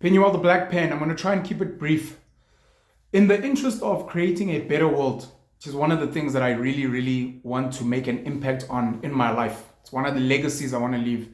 Penuel the Black Pen. I'm going to try and keep it brief. In the interest of creating a better world, which is one of the things that I really, really want to make an impact on in my life. It's one of the legacies I want to leave.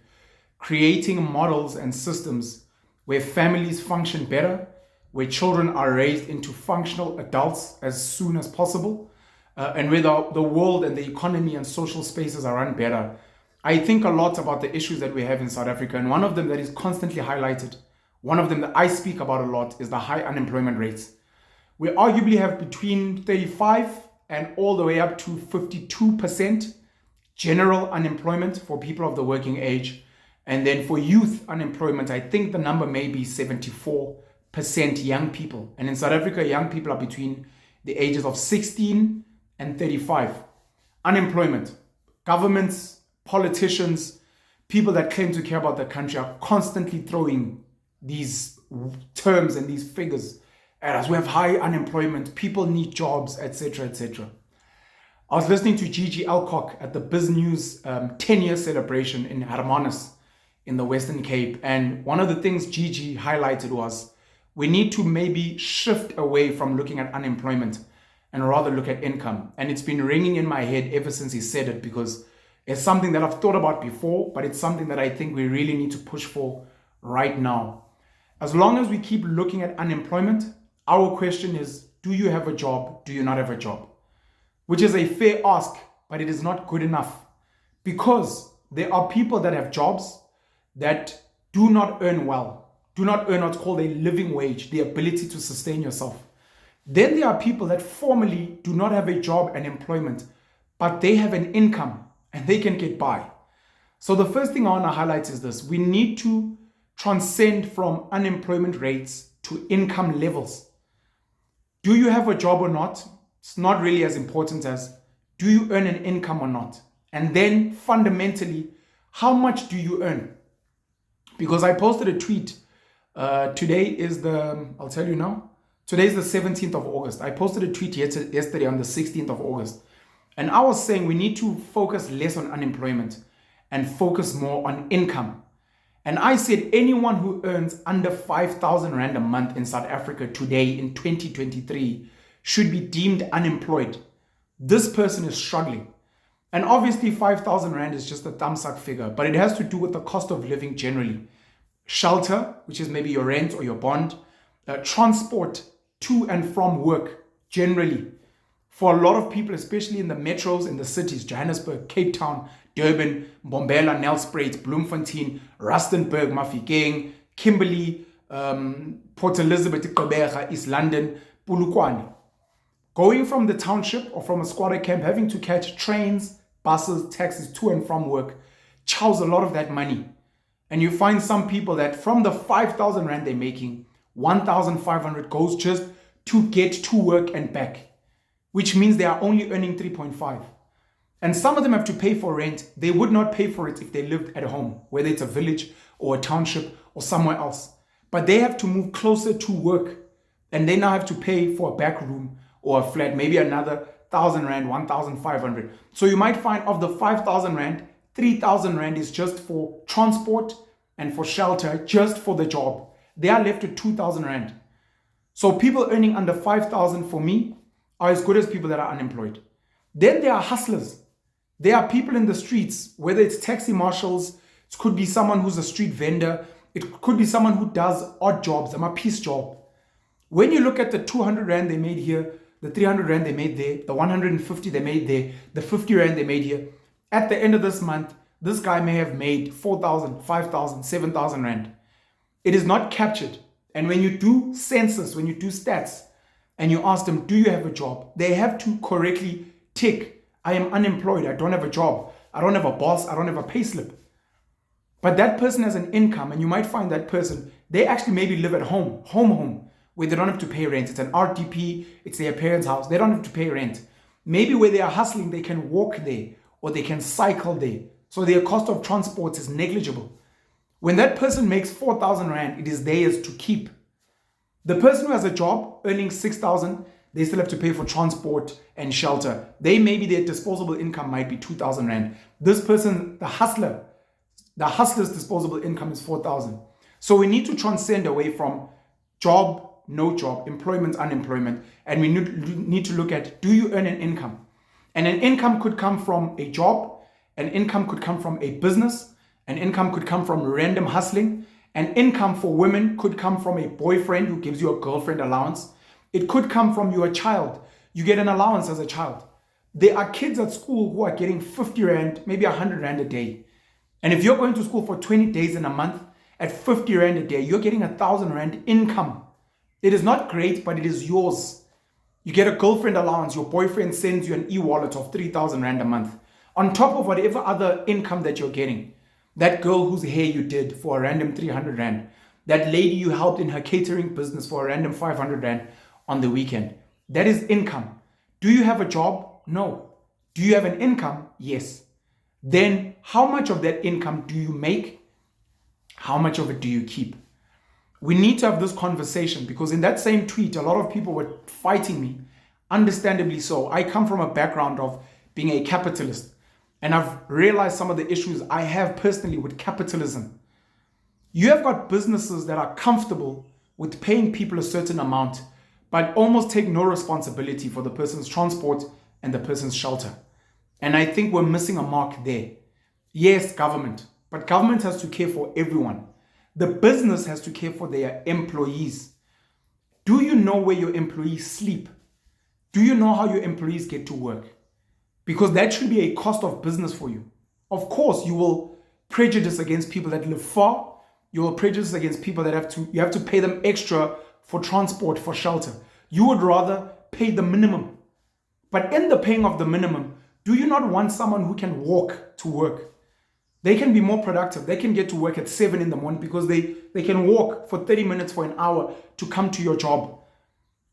Creating models and systems where families function better, where children are raised into functional adults as soon as possible, and where the world and the economy and social spaces are run better. I think a lot about the issues that we have in South Africa, and one of them that is constantly highlighted, one of them that I speak about a lot, is the high unemployment rates. We arguably have between 35 and all the way up to 52% general unemployment for people of the working age. And then for youth unemployment, I think the number may be 74% young people. And in South Africa, young people are between the ages of 16 and 35. Unemployment. Governments, politicians, people that claim to care about the country are constantly throwing these terms and these figures at us. We have high unemployment, people need jobs, etc., etc. I was listening to Gigi Alcock at the Biz News 10-year celebration in Hermanus in the Western Cape. And one of the things Gigi highlighted was we need to maybe shift away from looking at unemployment and rather look at income. And it's been ringing in my head ever since he said it, because it's something that I've thought about before, but it's something that I think we really need to push for right now. As long as we keep looking at unemployment, our question is, do you have a job? Do you not have a job? Which is a fair ask, but it is not good enough, because there are people that have jobs that do not earn well, do not earn what's called a living wage, the ability to sustain yourself. Then there are people that formally do not have a job and employment, but they have an income and they can get by. So the first thing I want to highlight is this: we need to transcend from unemployment rates to income levels. Do you have a job or not? It's not really as important as do you earn an income or not? And then fundamentally, how much do you earn? Because I posted a tweet. I'll tell you now, today is the 17th of August. I posted a tweet yesterday on the 16th of August. And I was saying we need to focus less on unemployment and focus more on income. And I said anyone who earns under 5,000 Rand a month in South Africa today in 2023 should be deemed unemployed. This person is struggling. And obviously 5,000 Rand is just a thumbsuck figure, but it has to do with the cost of living generally. Shelter, which is maybe your rent or your bond, transport to and from work generally. For a lot of people, especially in the metros, in the cities, Johannesburg, Cape Town, Durban, Mbombela, Nelspruit, Bloemfontein, Rustenburg, Mafikeng, Kimberley, Port Elizabeth, Gqeberha, East London, Polokwane. Going from the township or from a squatter camp, having to catch trains, buses, taxis to and from work, chows a lot of that money. And you find some people that from the 5,000 Rand they're making, 1,500 goes just to get to work and back, which means they are only earning 3.5. And some of them have to pay for rent. They would not pay for it if they lived at home, whether it's a village or a township or somewhere else. But they have to move closer to work, and they now have to pay for a back room or a flat, maybe another 1,000 Rand, 1,500. So you might find of the 5,000 Rand, 3,000 Rand is just for transport and for shelter, just for the job. They are left with 2,000 Rand. So people earning under 5,000 for me are as good as people that are unemployed. Then there are hustlers. There are people in the streets, whether it's taxi marshals, it could be someone who's a street vendor, it could be someone who does odd jobs, a piece job. When you look at the 200 Rand they made here, the 300 Rand they made there, the 150 they made there, the 50 Rand they made here, at the end of this month, this guy may have made 4,000, 5,000, 7,000 Rand. It is not captured. And when you do census, when you do stats, and you ask them, do you have a job? They have to correctly tick, I am unemployed, I don't have a job, I don't have a boss, I don't have a payslip. But that person has an income, and you might find that person, they actually maybe live at home, where they don't have to pay rent. It's an RDP, it's their parents' house, they don't have to pay rent. Maybe where they are hustling, they can walk there, or they can cycle there. So their cost of transport is negligible. When that person makes 4,000 Rand, it is theirs to keep. The person who has a job earning 6,000, they still have to pay for transport and shelter. Maybe their disposable income might be 2,000 Rand. This person, the hustler's disposable income is 4,000. So we need to transcend away from job, no job, employment, unemployment. And we need to look at, do you earn an income? And an income could come from a job. An income could come from a business. An income could come from random hustling. An income for women could come from a boyfriend who gives you a girlfriend allowance. It could come from your child. You get an allowance as a child. There are kids at school who are getting 50 Rand, maybe 100 Rand a day. And if you're going to school for 20 days in a month at 50 Rand a day, you're getting 1,000 Rand income. It is not great, but it is yours. You get a girlfriend allowance. Your boyfriend sends you an e-wallet of 3,000 Rand a month. On top of whatever other income that you're getting. That girl whose hair you did for a random 300 Rand. That lady you helped in her catering business for a random 500 Rand on the weekend. That is income. Do you have a job? No. Do you have an income? Yes. Then how much of that income do you make? How much of it do you keep? We need to have this conversation, because in that same tweet, a lot of people were fighting me, understandably so. I come from a background of being a capitalist, and I've realized some of the issues I have personally with capitalism. You have got businesses that are comfortable with paying people a certain amount, but almost take no responsibility for the person's transport and the person's shelter. And I think we're missing a mark there. Yes, government, but government has to care for everyone. The business has to care for their employees. Do you know where your employees sleep? Do you know how your employees get to work? Because that should be a cost of business for you. Of course, you will prejudice against people that live far. You will prejudice against people that you have to pay them extra for transport, for shelter. You would rather pay the minimum. But in the paying of the minimum, do you not want someone who can walk to work? They can be more productive. They can get to work at 7 in the morning because they can walk for 30 minutes, for an hour to come to your job.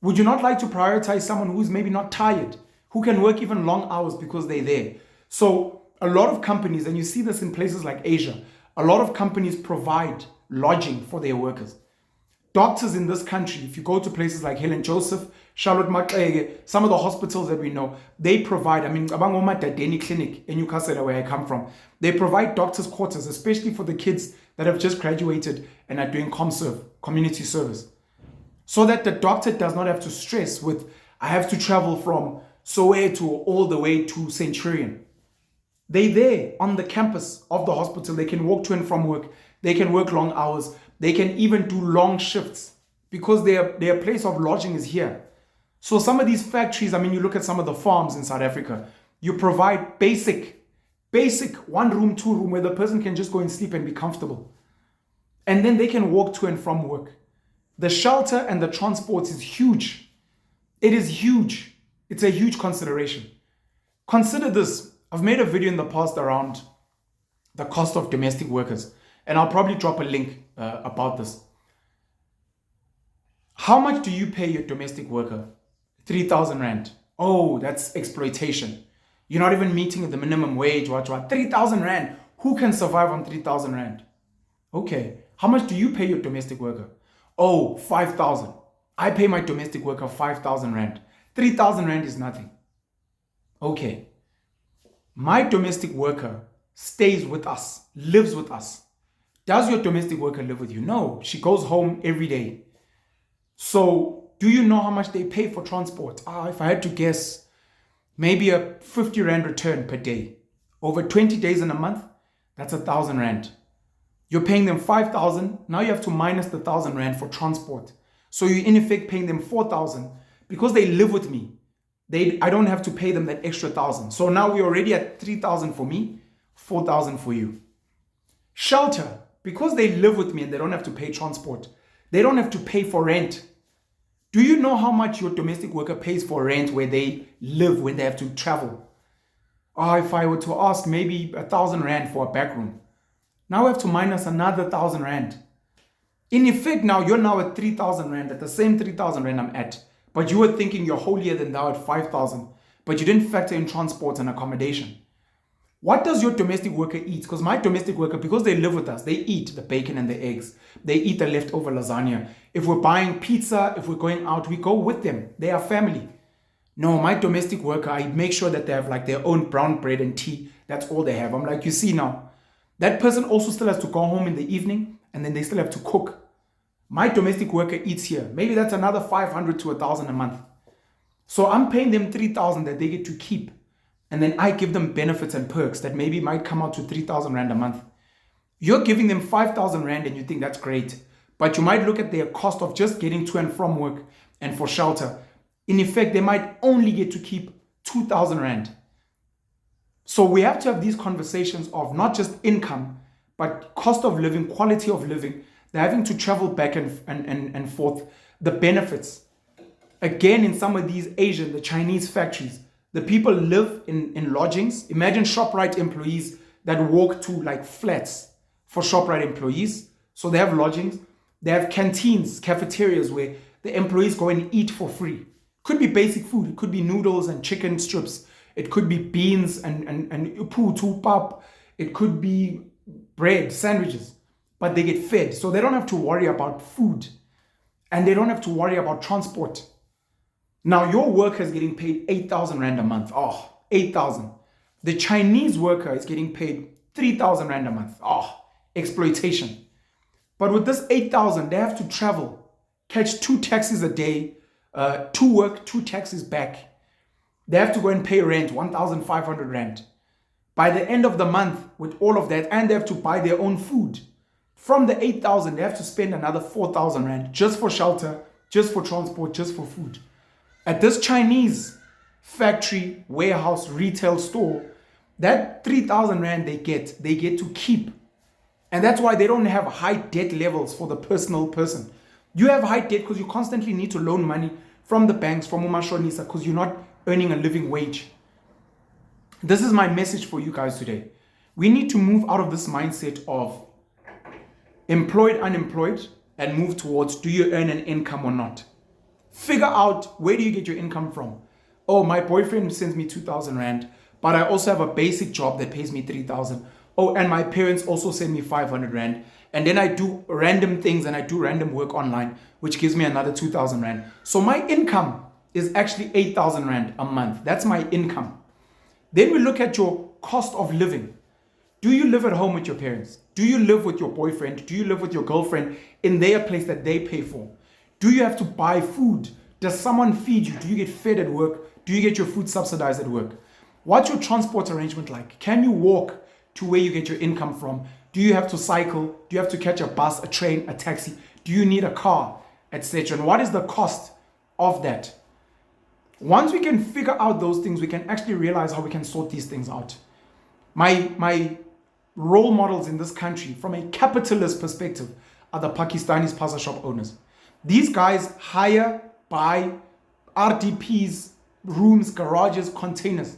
Would you not like to prioritize someone who's maybe not tired, who can work even long hours because they're there? So a lot of companies, and you see this in places like Asia, a lot of companies provide lodging for their workers. Doctors in this country, if you go to places like Helen Joseph, Charlotte Maxege, some of the hospitals that we know, they provide, Abangoma Dadeni Clinic in Newcastle, where I come from, they provide doctors' quarters, especially for the kids that have just graduated and are doing ComServe, community service. So that the doctor does not have to stress with, I have to travel from Soweto all the way to Centurion. They're there on the campus of the hospital. They can walk to and from work. They can work long hours. They can even do long shifts because their place of lodging is here. So some of these factories, you look at some of the farms in South Africa, you provide basic 1 room, 2 room where the person can just go and sleep and be comfortable. And then they can walk to and from work. The shelter and the transport is huge. It is huge. It's a huge consideration. Consider this. I've made a video in the past around the cost of domestic workers, and I'll probably drop a link about this. How much do you pay your domestic worker? 3,000 Rand. Oh, that's exploitation. You're not even meeting the minimum wage. 3,000 Rand. Who can survive on 3,000 Rand? Okay. How much do you pay your domestic worker? Oh, 5,000. I pay my domestic worker 5,000 Rand. 3,000 Rand is nothing. Okay. My domestic worker stays with us, lives with us. Does your domestic worker live with you? No, she goes home every day. So do you know how much they pay for transport? If I had to guess, maybe a 50 Rand return per day. Over 20 days in a month, that's 1,000 Rand. You're paying them 5,000. Now you have to minus the 1,000 Rand for transport. So you're in effect paying them 4,000 because they live with me. I don't have to pay them that extra 1,000. So now we're already at 3,000 for me, 4,000 for you. Shelter, because they live with me and they don't have to pay transport. They don't have to pay for rent. Do you know how much your domestic worker pays for rent where they live when they have to travel? If I were to ask, maybe 1,000 Rand for a back room. Now we have to minus another 1,000 Rand. In effect, now you're now at 3,000 Rand, at the same 3,000 Rand I'm at. But you were thinking you're holier than thou at 5,000. But you didn't factor in transport and accommodation. What does your domestic worker eat? Because my domestic worker, because they live with us, they eat the bacon and the eggs. They eat the leftover lasagna. If we're buying pizza, if we're going out, we go with them. They are family. No, my domestic worker, I make sure that they have like their own brown bread and tea. That's all they have. I'm like, you see now, that person also still has to go home in the evening and then they still have to cook. My domestic worker eats here. Maybe that's another 500 to 1,000 a month. So I'm paying them 3,000 that they get to keep. And then I give them benefits and perks that maybe might come out to 3,000 Rand a month. You're giving them 5,000 Rand and you think that's great. But you might look at their cost of just getting to and from work and for shelter. In effect, they might only get to keep 2,000 Rand. So we have to have these conversations of not just income, but cost of living, quality of living. They're having to travel back and forth. The benefits. Again, in some of these Asian, the Chinese factories, the people live in lodgings. Imagine ShopRite employees that walk to like flats for ShopRite employees. So they have lodgings. They have canteens, cafeterias where the employees go and eat for free. Could be basic food. It could be noodles and chicken strips. It could be beans and upu, pap. It could be bread, sandwiches. But they get fed. So they don't have to worry about food. And they don't have to worry about transport. Now your worker is getting paid 8,000 Rand a month. Oh, 8,000. The Chinese worker is getting paid 3,000 Rand a month. Oh, exploitation. But with this 8,000, they have to travel, catch 2 taxis a day, 2 work, 2 taxis back. They have to go and pay rent, 1,500 Rand. By the end of the month, with all of that, and they have to buy their own food. From the 8,000, they have to spend another 4,000 Rand just for shelter, just for transport, just for food. At this Chinese factory, warehouse, retail store, that 3,000 Rand they get to keep. And that's why they don't have high debt levels for the personal person. You have high debt because you constantly need to loan money from the banks, from umashonisa, because you're not earning a living wage. This is my message for you guys today. We need to move out of this mindset of employed, unemployed, and move towards, do you earn an income or not? Figure out, where do you get your income from? Oh, my boyfriend sends me 2,000 Rand, but I also have a basic job that pays me 3,000. Oh, and my parents also send me 500 Rand. And then I do random things and I do random work online, which gives me another 2,000 Rand. So my income is actually 8,000 Rand a month. That's my income. Then we look at your cost of living. Do you live at home with your parents? Do you live with your boyfriend? Do you live with your girlfriend in their place that they pay for? Do you have to buy food? Does someone feed you? Do you get fed at work? Do you get your food subsidized at work? What's your transport arrangement like? Can you walk to where you get your income from? Do you have to cycle? Do you have to catch a bus, a train, a taxi? Do you need a car, etc.? And what is the cost of that? Once we can figure out those things, we can actually realize how we can sort these things out. My role models in this country, from a capitalist perspective, are the Pakistani spaza shop owners. These guys hire, buy RDPs, rooms, garages, containers.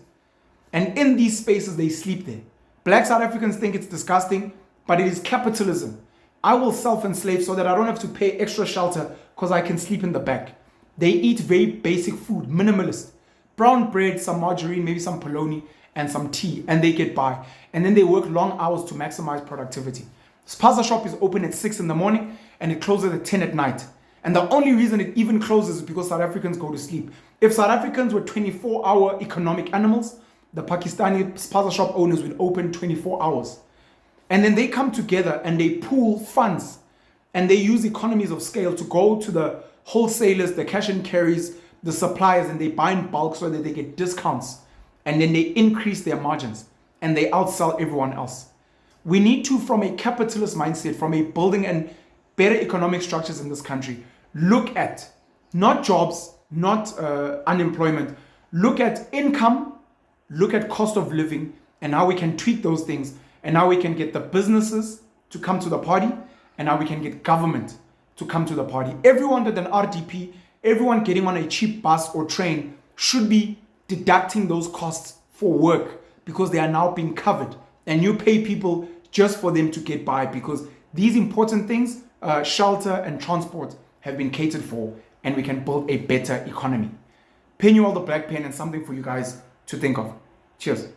And in these spaces, they sleep there. Black South Africans think it's disgusting, but it is capitalism. I will self-enslave so that I don't have to pay extra shelter because I can sleep in the back. They eat very basic food, minimalist. Brown bread, some margarine, maybe some polony, and some tea, and they get by. And then they work long hours to maximize productivity. Spaza shop is open at 6 in the morning and it closes at 10 at night. And the only reason it even closes is because South Africans go to sleep. If South Africans were 24-hour economic animals, the Pakistani spaza shop owners would open 24 hours. And then they come together and they pool funds and they use economies of scale to go to the wholesalers, the cash and carries, the suppliers, and they buy in bulk so that they get discounts. And then they increase their margins and they outsell everyone else. We need to, from a capitalist mindset, from a building and better economic structures in this country, look at not jobs, not unemployment, look at income, look at cost of living and how we can tweak those things and how we can get the businesses to come to the party and how we can get government to come to the party. Everyone with an RDP, everyone getting on a cheap bus or train should be deducting those costs for work because they are now being covered. And you pay people just for them to get by because these important things, shelter and transport, have been catered for and we can build a better economy. Penuel the Black Pen, and something for you guys to think of. Cheers.